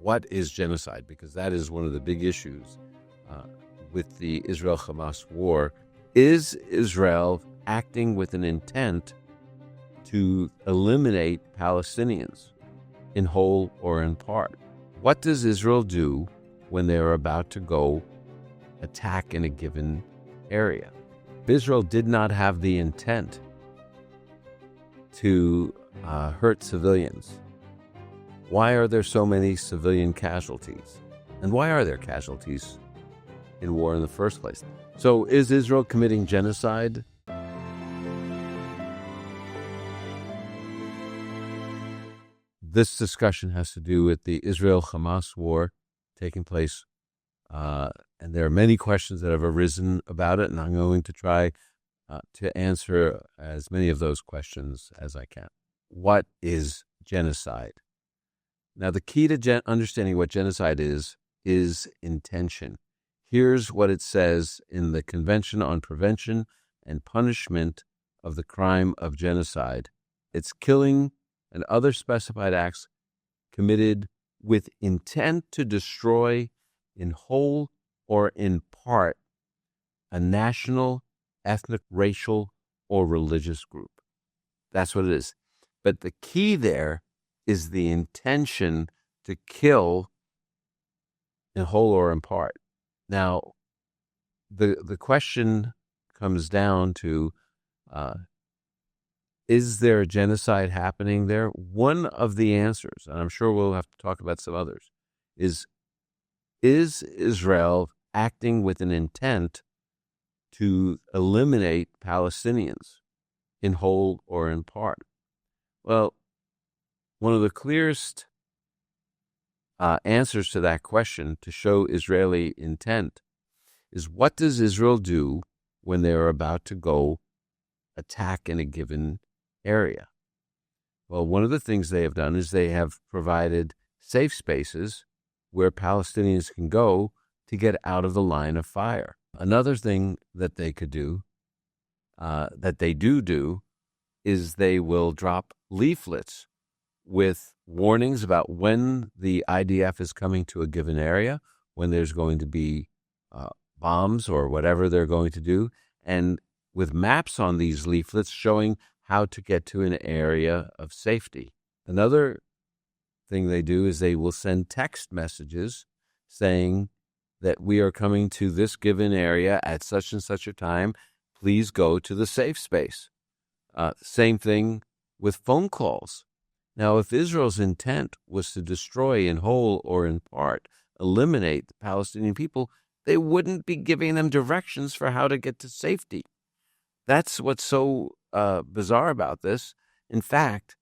what is genocide, because that is one of the big issues with the Israel-Hamas war. Is Israel acting with an intent to eliminate Palestinians in whole or in part? What does Israel do when they're about to go attack in a given area? If Israel did not have the intent to hurt civilians, why are there so many civilian casualties? And why are there casualties in war in the first place? So is Israel committing genocide? This discussion has to do with the Israel-Hamas war taking place, and there are many questions that have arisen about it, and I'm going to try to answer as many of those questions as I can. What is genocide? Now, the key to understanding what genocide is intention. Here's what it says in the Convention on Prevention and Punishment of the Crime of Genocide. It's killing and other specified acts committed with intent to destroy in whole or in part a national, ethnic, racial, or religious group. That's what it is. But the key there is the intention to kill in whole or in part. Now, the question comes down to, is there a genocide happening there? One of the answers, and I'm sure we'll have to talk about some others, is Israel acting with an intent to eliminate Palestinians in whole or in part? Well, one of the clearest answers to that question to show Israeli intent is, what does Israel do when they're about to go attack in a given area? Well, one of the things they have done is they have provided safe spaces where Palestinians can go to get out of the line of fire. Another thing that they could do, that they do, is they will drop leaflets with warnings about when the IDF is coming to a given area, when there's going to be bombs or whatever they're going to do, and with maps on these leaflets showing how to get to an area of safety. Another thing they do is they will send text messages saying that we are coming to this given area at such and such a time. Please go to the safe space. Same thing with phone calls. Now, if Israel's intent was to destroy in whole or in part, eliminate the Palestinian people, they wouldn't be giving them directions for how to get to safety. That's what's so bizarre about this. In fact,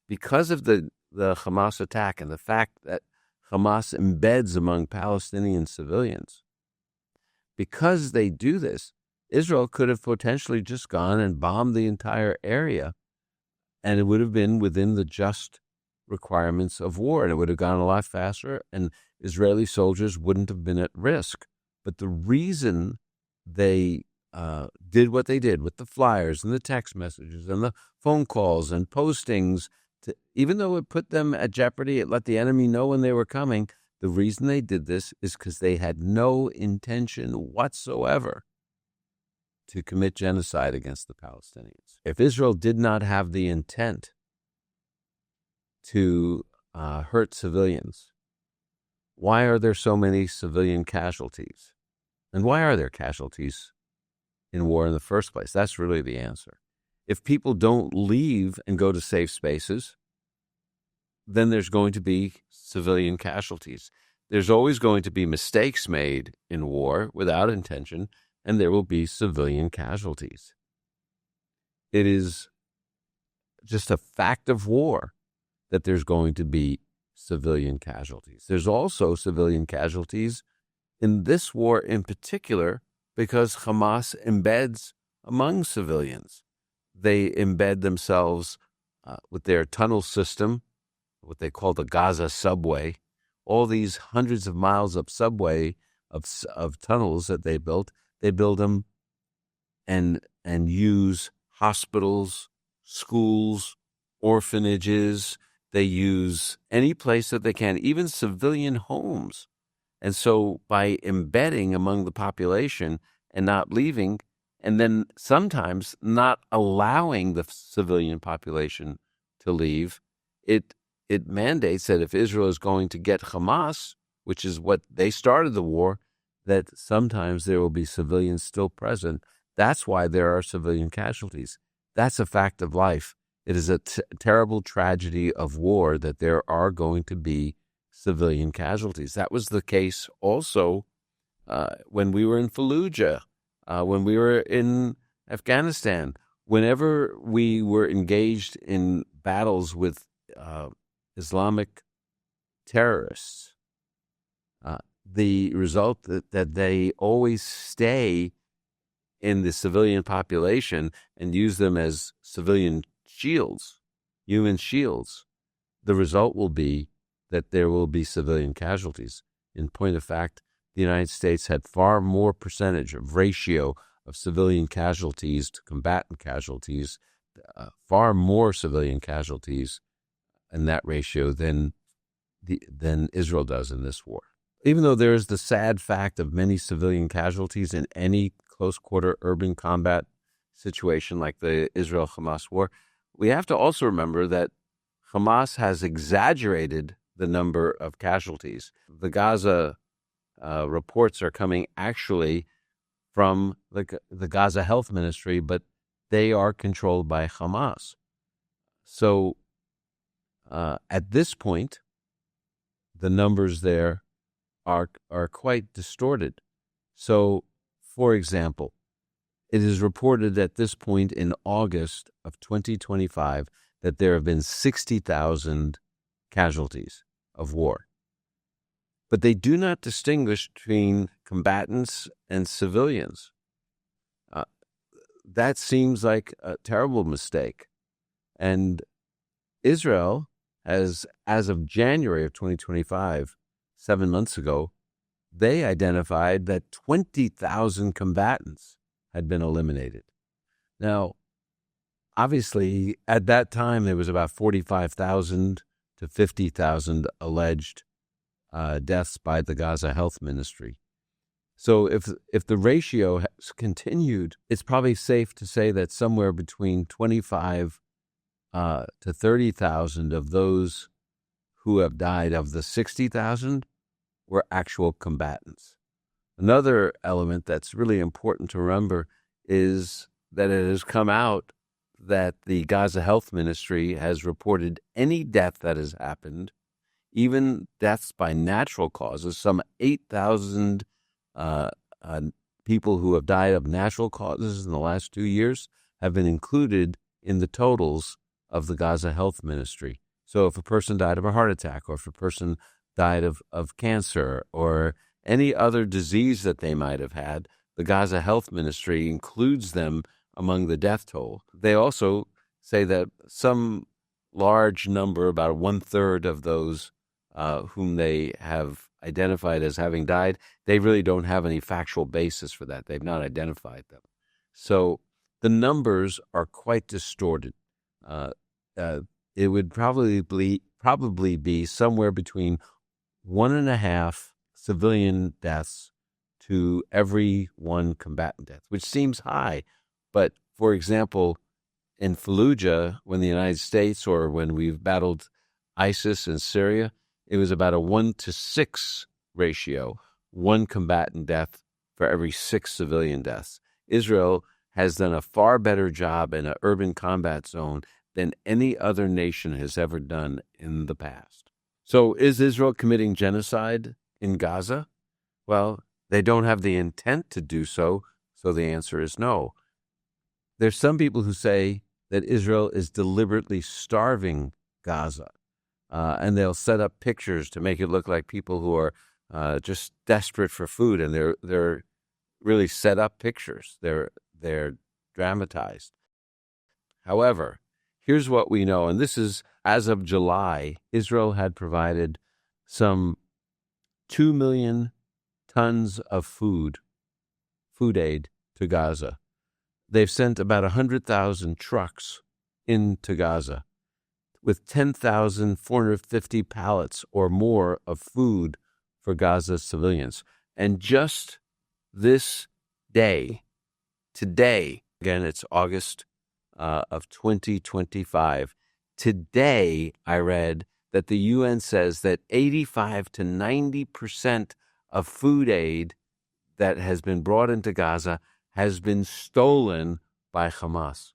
because of the Hamas attack and the fact that Hamas embeds among Palestinian civilians, because they do this, Israel could have potentially just gone and bombed the entire area, and it would have been within the just requirements of war, and it would have gone a lot faster, and Israeli soldiers wouldn't have been at risk. But the reason they did what they did with the flyers and the text messages and the phone calls and postings, even though it put them at jeopardy, it let the enemy know when they were coming, the reason they did this is because they had no intention whatsoever to commit genocide against the Palestinians. If Israel did not have the intent to hurt civilians, why are there so many civilian casualties? And why are there casualties in war in the first place? That's really the answer. If people don't leave and go to safe spaces, then there's going to be civilian casualties. There's always going to be mistakes made in war without intention, and there will be civilian casualties. It is just a fact of war that there's going to be civilian casualties. There's also civilian casualties in this war in particular because Hamas embeds among civilians. They embed themselves with their tunnel system, what they call the Gaza subway, all these hundreds of miles of subway of tunnels that they built. They build them and use hospitals, schools, orphanages, They use any place that they can, even civilian homes. And so by embedding among the population and not leaving, and then sometimes not allowing the civilian population to leave, it mandates that if Israel is going to get Hamas, which is what they started the war, that sometimes there will be civilians still present. That's why there are civilian casualties. That's a fact of life. It is a terrible tragedy of war that there are going to be civilian casualties. That was the case also when we were in Fallujah, when we were in Afghanistan. Whenever we were engaged in battles with Islamic terrorists, the result that they always stay in the civilian population and use them as civilian shields, human shields. The result will be that there will be civilian casualties. In point of fact, the United States had far more percentage of ratio of civilian casualties to combatant casualties, far more civilian casualties in that ratio than Israel does in this war. Even though there is the sad fact of many civilian casualties in any close-quarter urban combat situation like the Israel-Hamas war, we have to also remember that Hamas has exaggerated the number of casualties. The Gaza reports are coming actually from the Gaza Health Ministry, but they are controlled by Hamas. So at this point, the numbers there are quite distorted. So, for example, it is reported at this point in August of 2025 that there have been 60,000 casualties of war. But they do not distinguish between combatants and civilians. That seems like a terrible mistake. And Israel has, as of January of 2025, 7 months ago, they identified that 20,000 combatants had been eliminated. Now, obviously, at that time, there was about 45,000 to 50,000 alleged deaths by the Gaza Health Ministry. So if the ratio has continued, it's probably safe to say that somewhere between 25 to 30,000 of those who have died of the 60,000 were actual combatants. Another element that's really important to remember is that it has come out that the Gaza Health Ministry has reported any death that has happened, even deaths by natural causes. Some 8,000 people who have died of natural causes in the last 2 years have been included in the totals of the Gaza Health Ministry. So if a person died of a heart attack, or if a person died of cancer, or any other disease that they might have had, the Gaza Health Ministry includes them among the death toll. They also say that some large number, about 1/3 of those whom they have identified as having died, they really don't have any factual basis for that. They've not identified them. So the numbers are quite distorted. It would probably be somewhere between 1.5 civilian deaths to every 1 combatant death, which seems high. But, for example, in Fallujah, when the United States, or when we've battled ISIS in Syria, it was about a 1-to-6 ratio, 1 combatant death for every 6 civilian deaths. Israel has done a far better job in an urban combat zone than any other nation has ever done in the past. So is Israel committing genocide in Gaza? Well, they don't have the intent to do so, so the answer is no. There's some people who say that Israel is deliberately starving Gaza, and they'll set up pictures to make it look like people who are just desperate for food, and they're really set up pictures. They're dramatized. However, here's what we know, and this is as of July. Israel had provided some 2 million tons of food aid to Gaza. They've sent about 100,000 trucks into Gaza. with 10,450 pallets or more of food for Gaza's civilians. And just this day, today, again, it's August of 2025, today I read that the UN says that 85 to 90% of food aid that has been brought into Gaza has been stolen by Hamas.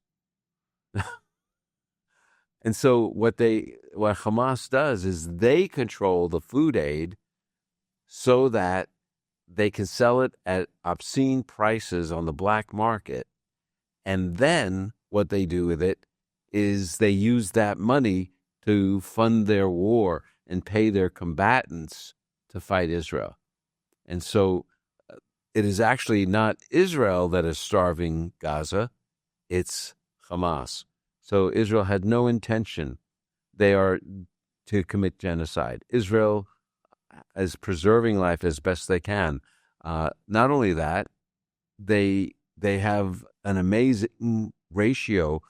And so what Hamas does is they control the food aid so that they can sell it at obscene prices on the black market. And then what they do with it is they use that money to fund their war and pay their combatants to fight Israel. And so it is actually not Israel that is starving Gaza, it's Hamas. So Israel had no intention to commit genocide. Israel is preserving life as best they can. Not only that, they have an amazing ratio.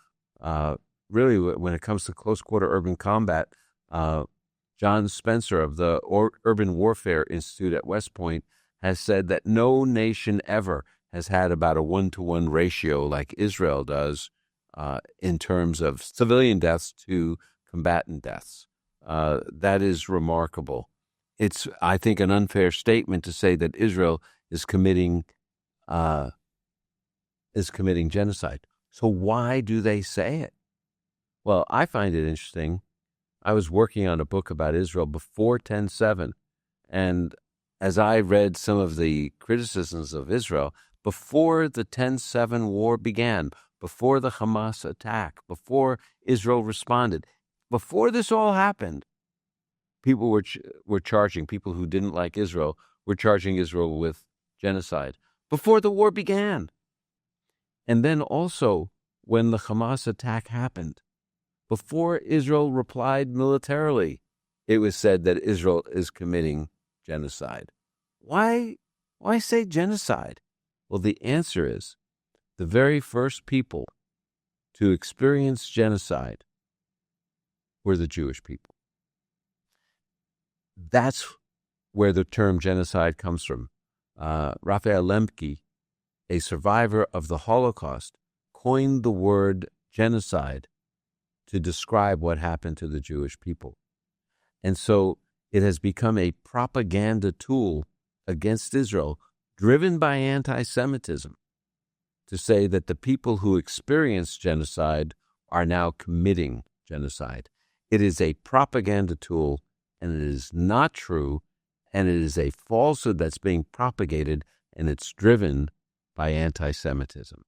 Really, when it comes to close quarter urban combat, John Spencer of the Urban Warfare Institute at West Point has said that no nation ever has had about a 1-to-1 ratio like Israel does in terms of civilian deaths to combatant deaths. That is remarkable. It's, I think, an unfair statement to say that Israel is committing genocide. So why do they say it? Well, I find it interesting. I was working on a book about Israel before 10/7, and as I read some of the criticisms of Israel, before the 10/7 war began, before the Hamas attack, before Israel responded, before this all happened, people were charging, people who didn't like Israel were charging Israel with genocide before the war began. And then also, when the Hamas attack happened, before Israel replied militarily, it was said that Israel is committing genocide. Why say genocide? Well, the answer is the very first people to experience genocide were the Jewish people. That's where the term genocide comes from. Raphael Lemke, a survivor of the Holocaust, coined the word genocide to describe what happened to the Jewish people. And so it has become a propaganda tool against Israel, driven by anti-Semitism, to say that the people who experienced genocide are now committing genocide. It is a propaganda tool, and it is not true, and it is a falsehood that's being propagated, and it's driven by anti-Semitism.